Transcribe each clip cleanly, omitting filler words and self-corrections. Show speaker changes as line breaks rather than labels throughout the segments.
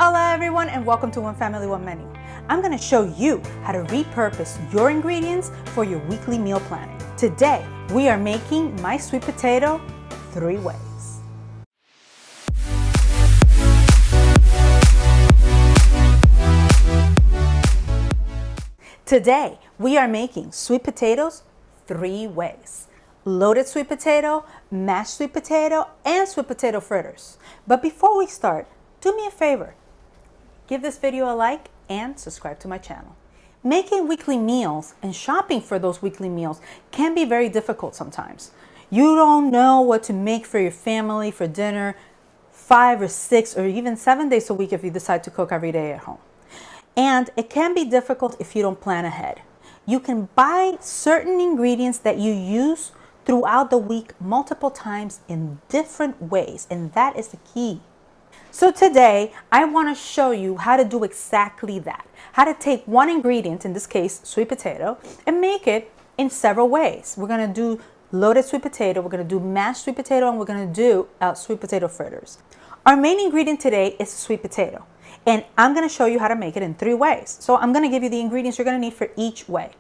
Hola everyone and welcome to One Family, One Menu. I'm going to show you how to repurpose your ingredients for your weekly meal planning. Today, we are making my sweet potato 3 ways. Today, we are making sweet potatoes 3 ways. Loaded sweet potato, mashed sweet potato, and sweet potato fritters. But before we start, do me a favor. Give this video a like and subscribe to my channel. Making weekly meals and shopping for those weekly meals can be very difficult sometimes. You don't know what to make for your family for dinner 5 or 6 or even 7 days a week if you decide to cook every day at home. And it can be difficult if you don't plan ahead. You can buy certain ingredients that you use throughout the week multiple times in different ways, and that is the key. So today, I want to show you how to do exactly that. How to take one ingredient, in this case, sweet potato, and make it in several ways. We're going to do loaded sweet potato, we're going to do mashed sweet potato, and we're going to do sweet potato fritters. Our main ingredient today is sweet potato, and I'm going to show you how to make it in 3 ways. So I'm going to give you the ingredients you're going to need for each way.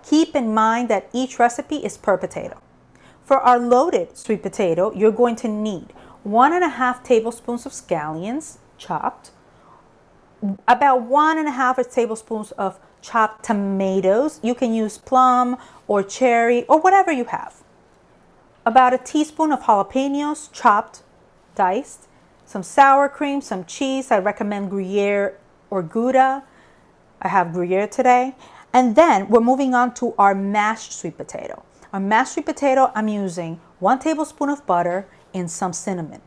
Keep in mind that each recipe is per potato. For our loaded sweet potato, you're going to need 1.5 tablespoons of scallions chopped, about 1.5 tablespoons of chopped tomatoes. You can use plum or cherry or whatever you have. About 1 teaspoon of jalapenos chopped, diced, some sour cream, some cheese. I recommend Gruyere or Gouda. I have Gruyere today. And then we're moving on to our mashed sweet potato. Our mashed sweet potato, I'm using 1 tablespoon of butter and some cinnamon.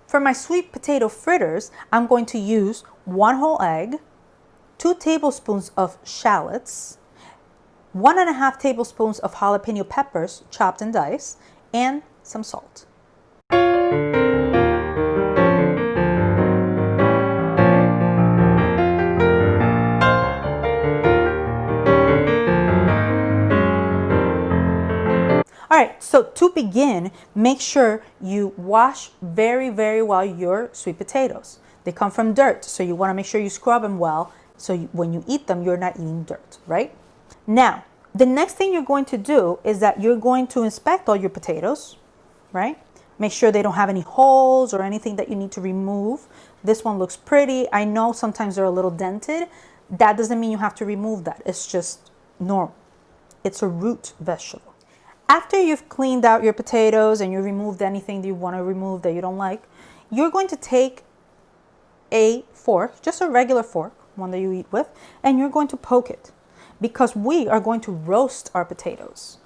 For my sweet potato fritters, I'm going to use 1 whole egg, 2 tablespoons of shallots, 1.5 tablespoons of jalapeno peppers chopped and diced, and some salt. All right, so to begin, make sure you wash very well your sweet potatoes. They come from dirt, so you want to make sure you scrub them well so when you eat them, you're not eating dirt, right? Now, the next thing you're going to do is that you're going to inspect all your potatoes, right? Make sure they don't have any holes or anything that you need to remove. This one looks pretty. I know sometimes they're a little dented. That doesn't mean you have to remove that. It's just normal. It's a root vegetable. After you've cleaned out your potatoes and you removed anything that you want to remove that you don't like, you're going to take a fork, just a regular fork, one that you eat with, and you're going to poke it because we are going to roast our potatoes.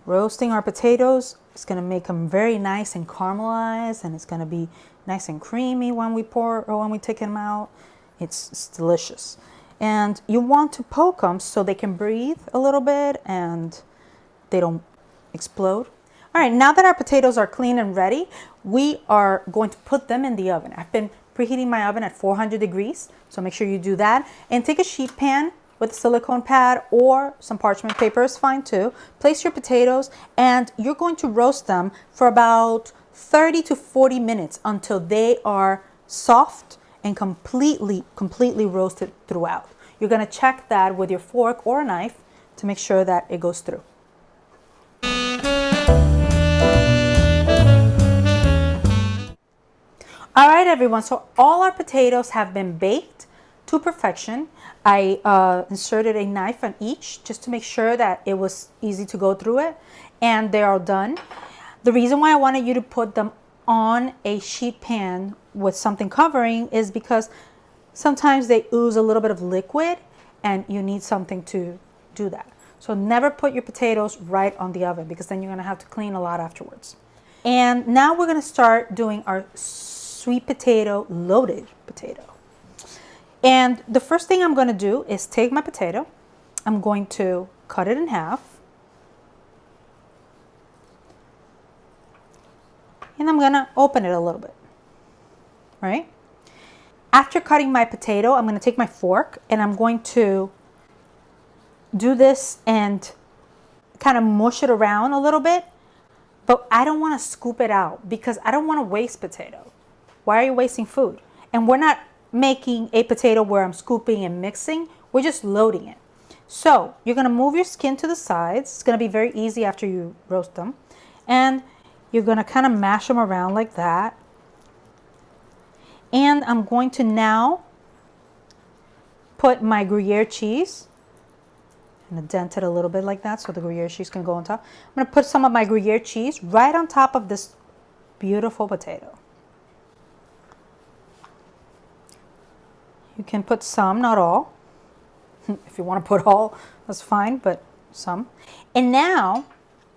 Roasting our potatoes is going to make them very nice and caramelized, and it's going to be nice and creamy when we take them out. It's delicious. And you want to poke them so they can breathe a little bit and they don't explode. All right, now that our potatoes are clean and ready, we are going to put them in the oven. I've been preheating my oven at 400 degrees, so make sure you do that. And take a sheet pan with a silicone pad or some parchment paper is fine too. Place your potatoes and you're going to roast them for about 30 to 40 minutes until they are soft and completely roasted throughout. You're going to check that with your fork or a knife to make sure that it goes through. All right, everyone, so all our potatoes have been baked to perfection. I inserted a knife on each just to make sure that it was easy to go through it, and they are done. The reason why I wanted you to put them on a sheet pan with something covering is because sometimes they ooze a little bit of liquid and you need something to do that. So never put your potatoes right on the oven because then you're going to have to clean a lot afterwards. And now we're going to start doing our sweet potato loaded potato. And the first thing I'm going to do is take my potato. I'm going to cut it in half. And I'm going to open it a little bit. Right? After cutting my potato, I'm going to take my fork and I'm going to do this and kind of mush it around a little bit. But I don't want to scoop it out because I don't want to waste potato. Why are you wasting food? And we're not making a potato where I'm scooping and mixing. We're just loading it. So you're going to move your skin to the sides. It's going to be very easy after you roast them. And you're going to kind of mash them around like that. And I'm going to now put my Gruyere cheese. I'm going to dent it a little bit like that so the Gruyere cheese can go on top. I'm going to put some of my Gruyere cheese right on top of this beautiful potato. You can put some, not all. If you want to put all, that's fine, but some. And now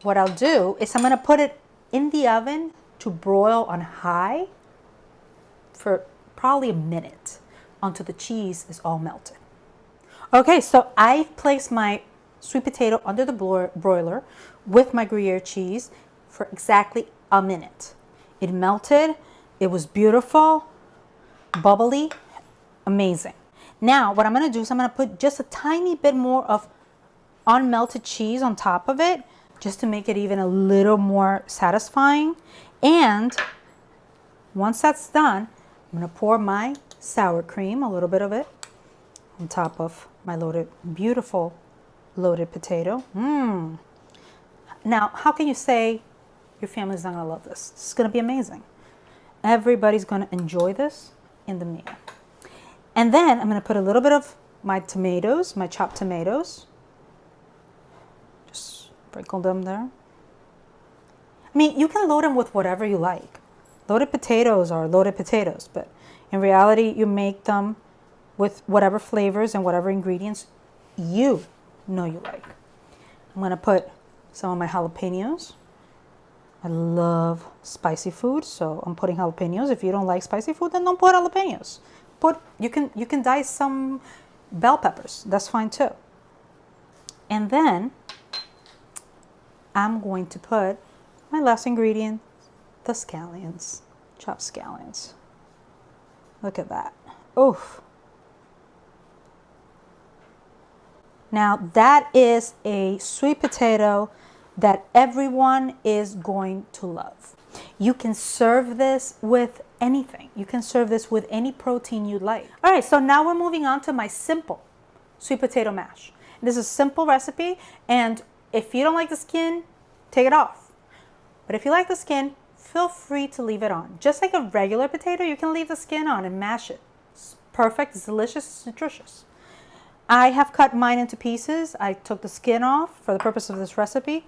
what I'll do is I'm going to put it in the oven to broil on high for probably a minute until the cheese is all melted. Okay, so I've placed my sweet potato under the broiler with my Gruyere cheese for exactly a minute. It melted, it was beautiful, bubbly, amazing. Now what I'm going to do is I'm going to put just a tiny bit more of unmelted cheese on top of it just to make it even a little more satisfying. And once that's done, I'm going to pour my sour cream, a little bit of it, on top of my beautiful loaded potato. Now, how can you say your family's not going to love this? This is going to be amazing. Everybody's going to enjoy this in the meal. And then I'm going to put a little bit of my tomatoes, my chopped tomatoes. Just sprinkle them there. I mean, you can load them with whatever you like. Loaded potatoes are loaded potatoes, but in reality, you make them with whatever flavors and whatever ingredients you know you like. I'm going to put some of my jalapenos. I love spicy food, so I'm putting jalapenos. If you don't like spicy food, then don't put jalapenos. You can dice some bell peppers. That's fine too. And then I'm going to put my last ingredient, the scallions, chopped scallions. Look at that. Oof. Now that is a sweet potato that everyone is going to love. You can serve this with anything. You can serve this with any protein you like. All right, so now we're moving on to my simple sweet potato mash. This is a simple recipe, and if you don't like the skin, take it off. But if you like the skin, feel free to leave it on. Just like a regular potato, you can leave the skin on and mash it. It's perfect, it's delicious, it's nutritious. I have cut mine into pieces. I took the skin off for the purpose of this recipe.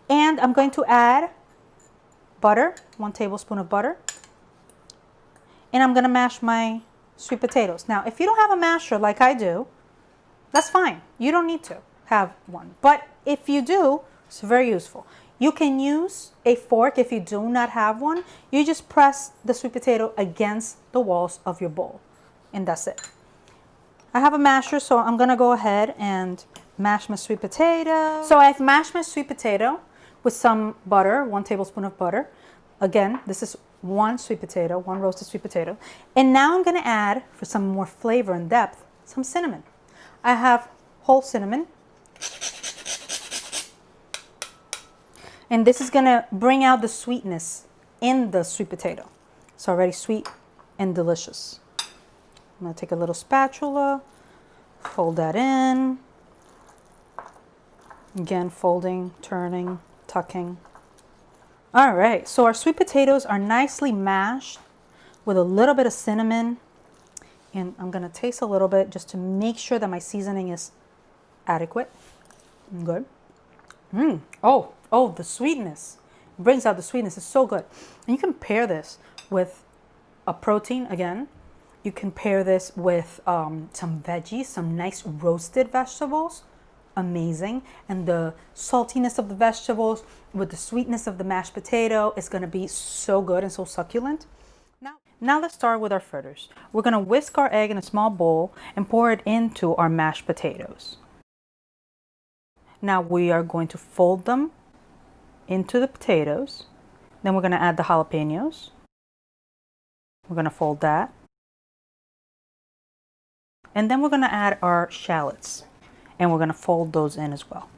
And I'm going to add butter, 1 tablespoon of butter. And I'm going to mash my sweet potatoes. Now, if you don't have a masher like I do, that's fine. You don't need to have one. But if you do, it's very useful. You can use a fork if you do not have one. You just press the sweet potato against the walls of your bowl. And that's it. I have a masher, so I'm going to go ahead and mash my sweet potato. So I've mashed my sweet potato with some butter, 1 tablespoon of butter. Again, this is 1 sweet potato, 1 roasted sweet potato. And now I'm going to add, for some more flavor and depth, some cinnamon. I have whole cinnamon. And this is going to bring out the sweetness in the sweet potato. It's already sweet and delicious. I'm going to take a little spatula, fold that in. Again, folding, turning, tucking. All right, so our sweet potatoes are nicely mashed with a little bit of cinnamon. And I'm going to taste a little bit just to make sure that my seasoning is adequate. Good. Oh, the sweetness. It brings out the sweetness. It's so good. And you can pair this with a protein again. You can pair this with some veggies, some nice roasted vegetables. Amazing. And the saltiness of the vegetables with the sweetness of the mashed potato is going to be so good and so succulent. Now let's start with our fritters. We're going to whisk our egg in a small bowl and pour it into our mashed potatoes. Now we are going to fold them into the potatoes. Then we're going to add the jalapenos. We're going to fold that. And then we're going to add our shallots. And we're going to fold those in as well.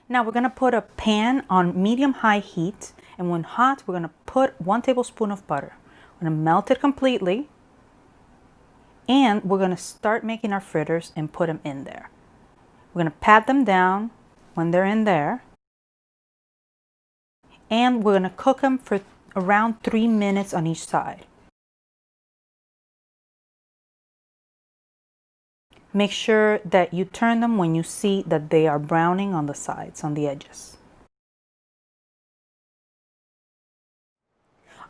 Now we're going to put a pan on medium-high heat. And when hot, we're going to put 1 tablespoon of butter. I'm gonna melt it completely. And we're gonna start making our fritters and put them in there. We're gonna pat them down when they're in there. And we're gonna cook them for around 3 minutes on each side. Make sure that you turn them when you see that they are browning on the sides, on the edges.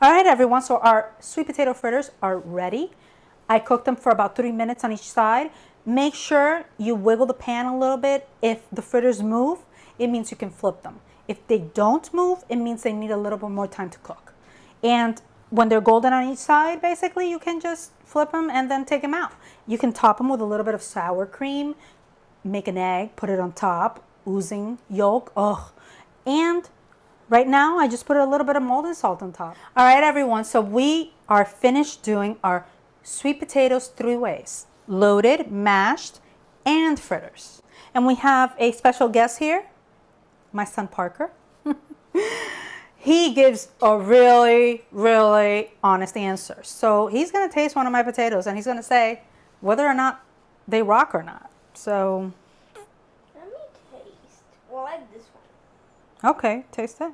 All right, everyone, so our sweet potato fritters are ready. I cooked them for about 3 minutes on each side. Make sure you wiggle the pan a little bit. If the fritters move, it means you can flip them. If they don't move, it means they need a little bit more time to cook. And when they're golden on each side, basically, you can just flip them and then take them out. You can top them with a little bit of sour cream, make an egg, put it on top, oozing yolk. Ugh. And right now, I just put a little bit of molten salt on top. All right, everyone, so we are finished doing our sweet potatoes 3 ways: loaded, mashed, and fritters. And we have a special guest here, my son Parker. He gives a really, really honest answer. So he's gonna taste one of my potatoes and he's gonna say whether or not they rock or not. So
let me taste. Well, I like this one.
Okay, taste it.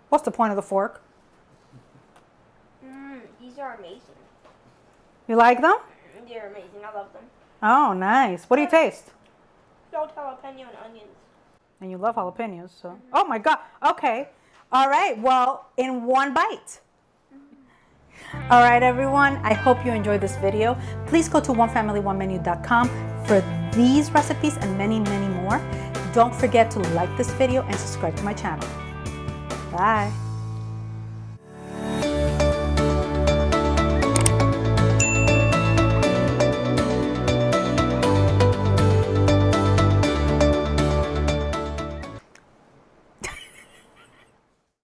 What's the point of the fork?
These are amazing.
You like them?
They're amazing. I love them.
Oh, nice. What do you taste?
Salt, jalapeno, and onions.
And you love jalapenos, so. Oh my God. Okay. All right. Well, in one bite. All right, everyone. I hope you enjoyed this video. Please go to onefamilyonemenu.com for these recipes and many, many more. Don't forget to like this video and subscribe to my channel. Bye.